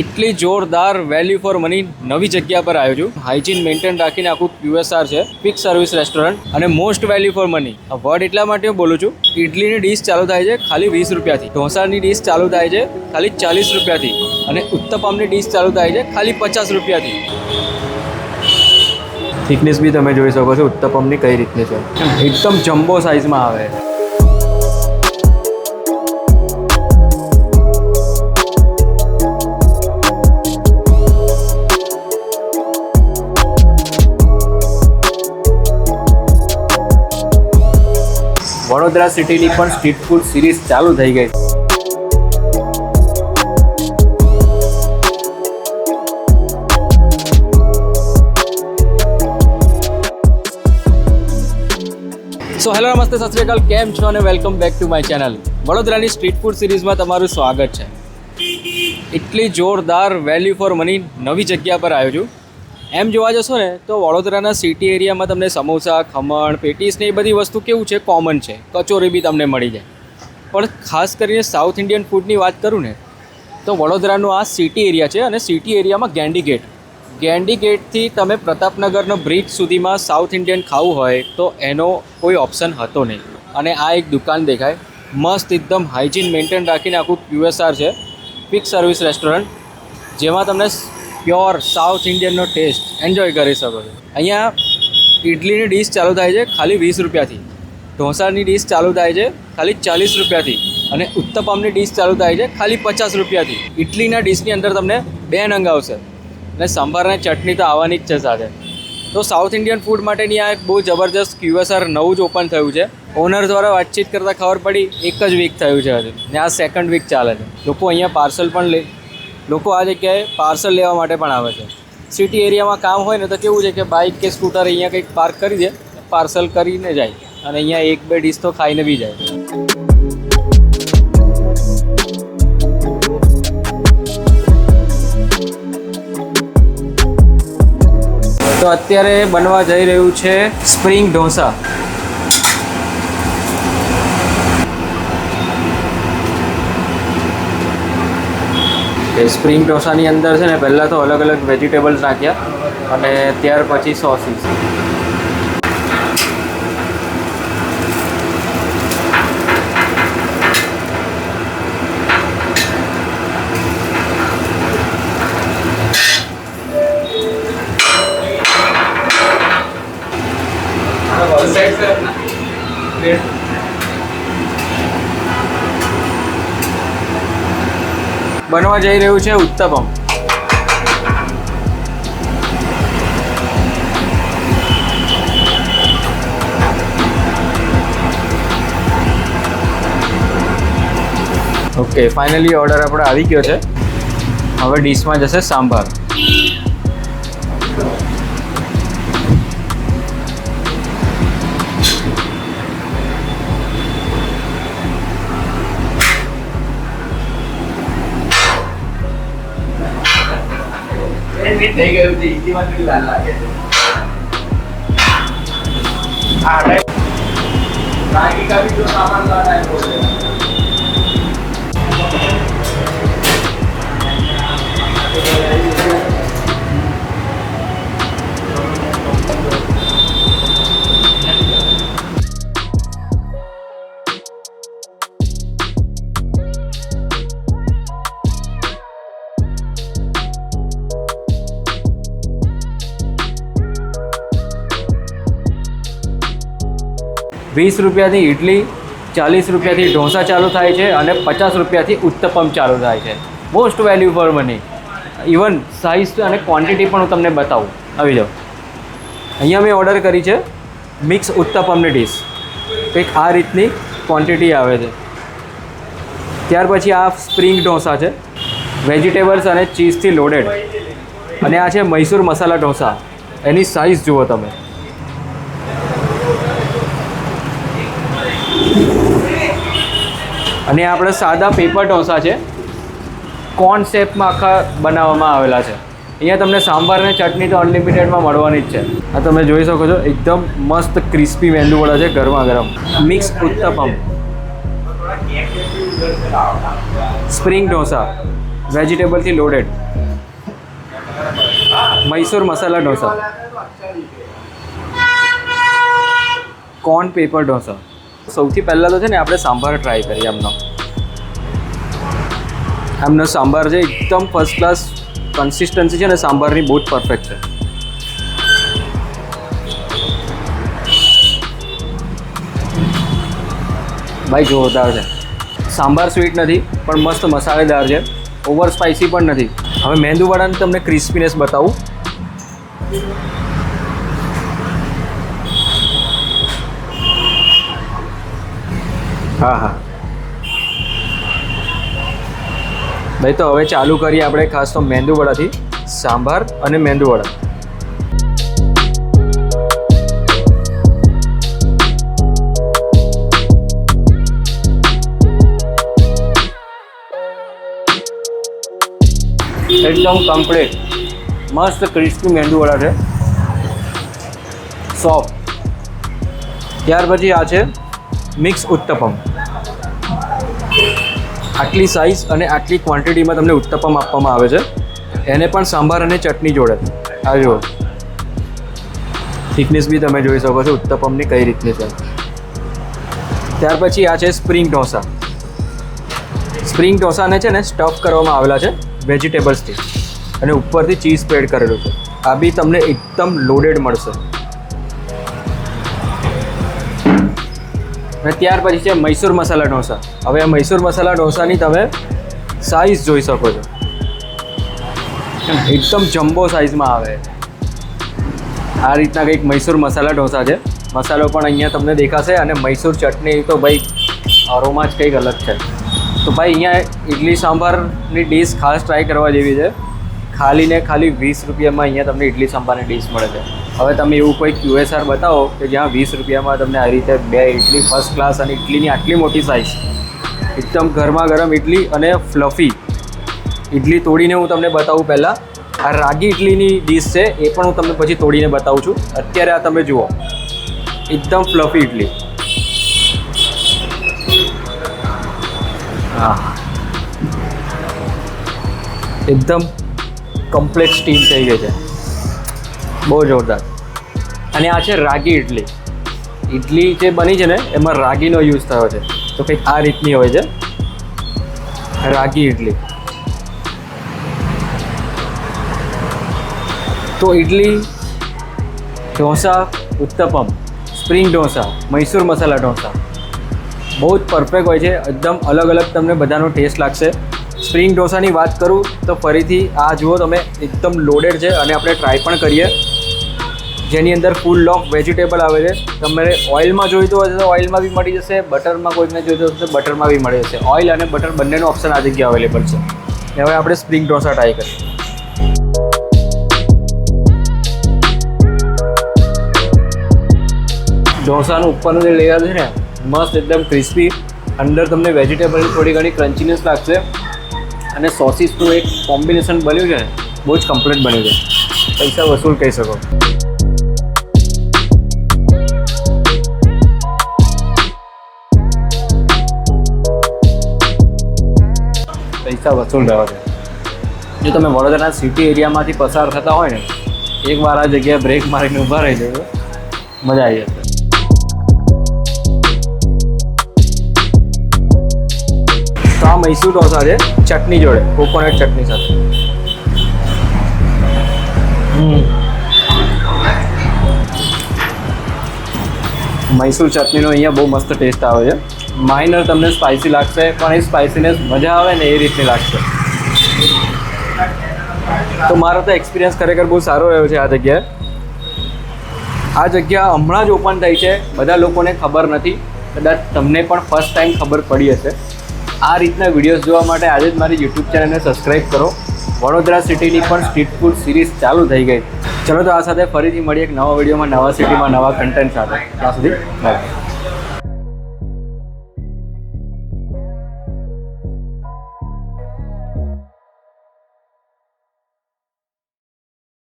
એટલી જોરદાર value for money નવી જગ્યા પર આવ્યો છું. હાઇજીન મેન્ટેન રાખીને આખું QSR છે, ક્વિક સર્વિસ રેસ્ટોરન્ટ અને મોસ્ટ વેલ્યુ ફોર મની. આ વર્ડ એટલા માટે હું બોલું છું, ઇડલીની ડીશ ચાલુ થાય છે ખાલી 20 રૂપિયાથી, ઢોસાની ડીશ ચાલુ થાય છે ખાલી 40 રૂપિયાથી અને ઉત્તપમની ડીશ ચાલુ થાય છે ખાલી 50 રૂપિયાથી. થિકનેસ બી તમે જોઈ શકો છો ઉત્તપમની કઈ રીતની છે, એકદમ જમ્બો સાઇઝમાં આવે. વડોદરા સિટીની પણ સ્ટ્રીટ ફૂડ સિરીઝ ચાલુ થઈ ગઈ. સો હેલો નમસ્તે સત શ્રી અકાલ, કેમ છો અને welcome back to my channel. વડોદરાની સ્ટ્રીટ ફૂડ સિરીઝમાં તમારું સ્વાગત છે. એટલી જોરદાર વેલ્યુ ફોર મની નવી જગ્યા પર આવ્યો છું. એમ જોવા જશો ને તો વડોદરાના સિટી એરિયામાં તમને સમોસા, ખમણ, પેટીસ ને એ બધી વસ્તુ કેવું છે, કોમન છે. કચોરી બી તમને મળી જાય. પણ ખાસ કરીને સાઉથ ઇન્ડિયન ફૂડની વાત કરું ને તો વડોદરાનો આ સિટી એરિયા છે અને સિટી એરિયામાં ગેંડી ગેટથી તમે પ્રતાપનગરનો બ્રિજ સુધીમાં સાઉથ ઇન્ડિયન ખાવું હોય તો એનો કોઈ ઓપ્શન હતો નહીં. અને આ એક દુકાન દેખાય મસ્ત, એકદમ હાઇજીન મેન્ટેન રાખીને આખું QSR છે, ક્વિક સર્વિસ રેસ્ટોરન્ટ, જેમાં તમને પ્યોર સાઉથ ઇન્ડિયનનો ટેસ્ટ એન્જોય કરી શકો છો. અહીંયા ઇડલીની ડીશ ચાલુ થાય છે ખાલી 20 રૂપિયાથી, ઢોસાની ડીશ ચાલુ થાય છે ખાલી 40 રૂપિયાથી અને ઉત્તપમની ડીશ ચાલુ થાય છે ખાલી 50 રૂપિયાથી. ઇડલીના ડીશની અંદર તમને 2 નંગ આવશે અને સંભાર અને ચટણી તો આવવાની જ છે સાથે. તો સાઉથ ઇન્ડિયન ફૂડ માટેની આ એક બહુ જબરજસ્ત QSR નવું જ ઓપન થયું છે. ઓનર દ્વારા વાતચીત કરતાં ખબર પડી એક જ વીક થયું છે હજુ ને આ સેકન્ડ વીક ચાલે છે. લોકો અહીંયા પાર્સલ પણ લોકો આ જગ્યાએ પાર્સલ લેવા માટે પણ આવે છે. સિટી એરિયામાં કામ હોય ને તો કેવું છે કે બાઇક કે સ્કૂટર અહીંયા કંઈક પાર્ક કરી દે, પાર્સલ કરીને જાય અને અહીંયા 1-2 ડીશ તો ખાઈને બી જાય. તો અત્યારે બનવા જઈ રહ્યું છે સ્પ્રિંગ ઢોસા. સ્પ્રિંગ ઢોસાની અંદર છે ને પહેલાં તો અલગ અલગ વેજીટેબલ્સ નાખ્યા અને ત્યાર પછી સોસીસ. બનવા જઈ રહ્યું છે ઉત્તપમ. ઓકે, ફાઇનલી ઓર્ડર આપણો આવી ગયો છે. હવે ડીશમાં જશે સાંભાર. 20 થઈ ગયું છે, ઈજીમાં કેટલી વાર લાગે છે. હા રાઈટ, બાકી કભી જો સામાન લાના હે બોલે. 20 રૂપિયાથી ઇડલી, 40 રૂપિયાથી ઢોસા ચાલુ થાય છે અને 50 રૂપિયાથી ઉત્તપમ ચાલુ થાય છે. Most value for money. Even size અને ક્વોન્ટિટી પણ હું તમને બતાવું. આવી જાઓ. અહીંયા મેં ઓર્ડર કરી છે મિક્સ ઉત્તપમની ડીશ. કંઈક આ રીતની ક્વોન્ટિટી આવે છે. ત્યાર પછી આ સ્પ્રિંગ ઢોસા છે, વેજીટેબલ્સ અને ચીઝથી લોડેડ. અને આ છે મૈસૂર મસાલા ઢોસા. એની સાઇઝ જુઓ તમે. અને આપણે સાદા પેપર ઢોસા છે, કોન શેપમાં આખા બનાવવામાં આવેલા છે. અહીંયા તમને સાંભાર અને ચટણી તો અનલિમિટેડમાં મળવાની જ છે. આ તમે જોઈ શકો છો, એકદમ મસ્ત ક્રિસ્પી મેંદુવડા છે, ગરમા ગરમ. મિક્સ ઉત્તપમ, સ્પ્રિંગ ઢોસા વેજીટેબલથી loaded Mysore masala dosa, corn paper dosa. સૌથી પહેલાં તો છે ને આપણે સાંભાર ટ્રાય કરીએ. એમનો સાંભાર છે એકદમ ફર્સ્ટ ક્લાસ. કન્સિસ્ટન્સી છે ને સાંભારની બહુ જ પરફેક્ટ છે. ભાઈ જોરદાર છે. સાંભાર સ્વીટ નથી પણ મસ્ત મસાલેદાર છે. ઓવર સ્પાઇસી પણ નથી. હવે મેંદુવડાની તમને ક્રિસ્પીનેસ બતાવું. હા હા ભાઈ, તો હવે ચાલુ કરીએ આપણે ખાસ તો મેંદુવડાથી. સાંભાર અને મેંદુવડા. એકદમ કમ્પ્લીટ મસ્ત ક્રિસ્પી મેંદુવડા છે, સોફ્ટ. ત્યાર પછી આ છે મિક્સ ઉત્તપમ. આટલી સાઇઝ અને આટલી ક્વોન્ટિટીમાં તમને ઉત્તપમ આપવામાં આવે છે. એને પણ સાંભાર અને ચટણી જોડે. આ જુઓ, થિકનેસ બી તમે જોઈ શકો છો ઉત્તપમની કઈ રીતની છે. ત્યાર પછી આ છે સ્પ્રિંગ ઢોસા. સ્પ્રિંગ ઢોસાને છે ને સ્ટફ કરવામાં આવેલા છે વેજીટેબલ્સથી અને ઉપરથી ચીઝ સ્પ્રેડ કરેલું છે. આ બી તમને એકદમ લોડેડ મળશે. અને ત્યાર પછી છે મૈસૂર મસાલા ઢોસા. હવે આ મૈસૂર મસાલા ઢોસાની તમે સાઇઝ જોઈ શકો છો. એકદમ જમ્બો સાઇઝમાં આવે. આ રીતના કંઈક મૈસૂર મસાલા ઢોસા છે. મસાલો પણ અહીંયા તમને દેખાશે અને મૈસૂર ચટણી તો ભાઈ અરોમા જ કંઈક અલગ છે. તો ભાઈ અહીંયા ઇડલી સાંભારની ડીશ ખાસ ટ્રાય કરવા જેવી છે. ખાલી 20 રૂપિયામાં અહીંયા તમને ઇડલી સાંભારની ડીશ મળે છે. હવે તમે એવું કોઈ QSR બતાવો કે જ્યાં 20 રૂપિયામાં તમને આ રીતે 2 ઇડલી ફર્સ્ટ ક્લાસ અને ઇડલીની આટલી મોટી સાઇઝ, એકદમ ગરમા ગરમ ઇડલી અને ફ્લફી ઇડલી તોડીને હું તમને બતાવું. પહેલાં આ રાગી ઇડલીની ડીશ છે, એ પણ હું તમને પછી તોડીને બતાવું છું. અત્યારે આ તમે જુઓ, એકદમ ફ્લફી ઇડલી. હા, એકદમ કમ્પ્લેટ સ્ટીમ થઈ ગઈ છે, બહુ જોરદાર. અને આ છે રાગી ઇડલી. ઇડલી જે બની છે ને એમાં રાગીનો યુઝ થયો છે. તો કંઈક આ રીતની હોય છે રાગી ઇડલી. તો ઇડલી, ઢોસા, ઉત્તપમ, સ્પ્રિંગ ઢોસા, મૈસૂર મસાલા ઢોસા બહુ જ પરફેક્ટ હોય છે. એકદમ અલગ અલગ તમને બધાનો ટેસ્ટ લાગશે. સ્પ્રિંગ ઢોસાની વાત કરું તો ફરીથી આ જુઓ તમે, એકદમ લોડેડ છે અને આપણે ટ્રાય પણ કરીએ. જેની અંદર ફૂલ ઓફ વેજીટેબલ આવે છે. તમારે ઓઇલમાં જોઈતું હોય તો ઓઇલમાં બી મળી જશે, બટરમાં કોઈને જોઈતું હશે તો બટરમાં બી મળી જશે. ઓઇલ અને બટર બંનેનો ઓપ્શન આ જગ્યાએ અવેલેબલ છે. હવે આપણે સ્પ્રિંગ ઢોસા ટ્રાય કરીએ. ઢોસાનું ઉપરનું જે લેયર છે ને મસ્ત એકદમ ક્રિસ્પી. અંદર તમને વેજીટેબલની થોડી ઘણી ક્રન્ચીનેસ લાગશે અને સોસીસનું એક કોમ્બિનેશન બન્યું છે ને બહુ જ કમ્પ્લીટ બન્યું છે. પૈસા વસૂલ કહી શકો. પૈસા વસૂલ રહ્યો છે. જો તમે વડોદરાના સિટી એરિયામાંથી પસાર થતા હોય ને, એકવાર આ જગ્યાએ બ્રેક મારીને ઊભા રહી જજો, મજા આવી જશે. તો આ મૈસૂર ઢોસા છે ચટણી જોડે, કોકોનટ ચટણી સાથે. મૈસૂર ચટણીનો અહીંયા બહુ મસ્ત ટેસ્ટ આવે છે. માઇનર તમને સ્પાઇસી લાગશે પણ એ સ્પાઇસીનેસ મજા આવે ને એ રીતની લાગશે. તો મારો તો એક્સપિરિયન્સ ખરેખર બહુ સારો રહ્યો છે આ જગ્યાએ. આ જગ્યા હમણાં જ ઓપન થઈ છે, બધા લોકોને ખબર નથી. કદાચ તમને પણ ફર્સ્ટ ટાઈમ ખબર પડી હશે. આ રીતના વિડીયોઝ જોવા માટે આજે જ મારી યુટ્યુબ ચેનલને સબસ્ક્રાઈબ કરો. વડોદરા સિટીની પણ સ્ટ્રીટ ફૂડ સિરીઝ ચાલુ થઈ ગઈ. ચલો તો આ સાથે ફરીથી મળીએ એક નવા વિડીયોમાં, નવા સિટીમાં, નવા કન્ટેન્ટ સાથે. ત્યાં સુધી બાય.